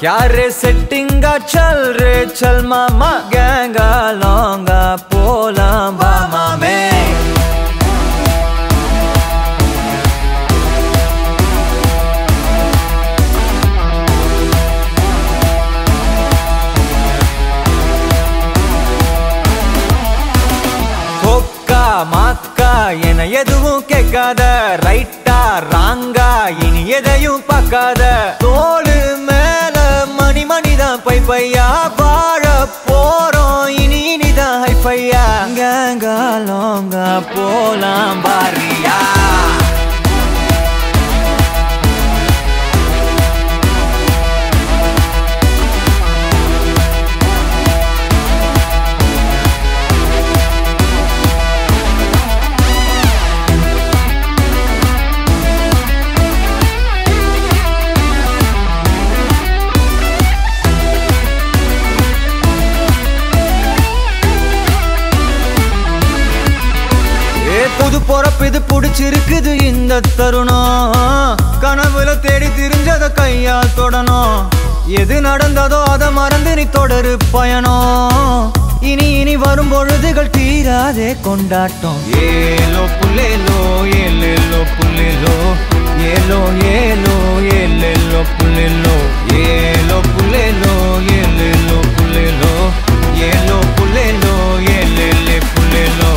क्या रे सेटिंगा चल रे चल मामा गैंगा लौंगा पोला बामा में மாக்கா என எதுவும் கேட்காத ரைட்டா ராங்கா இனி எதையும் பார்க்காத தோளு மேல மணி மணிதான் பை பையா வாழ போறோம் இனி இனிதான் ஹைஃபையா கேங்கா லோங்கா போலாம் பாரியா புது பொறப்பு இது புடிச்சிருக்குது இந்த தருணம் கனவுல தேடி திரிஞ்சத கையால் தொடணும் எது நடந்ததோ அதை மறந்து நீ தொடரு பயணம் இனி இனி வரும் பொழுதுகள் தீராதே கொண்டாட்டம் ஏலோ புல்லேலோ ஏலேலோ புல்லேலோ ஏலோ ஏலோ ஏலேலோ புல்லேலோ ஏலோ புல்லேலோ ஏலேலோ புல்லேலோ ஏலோ புல்லேலோ ஏலேலே புல்லேலோ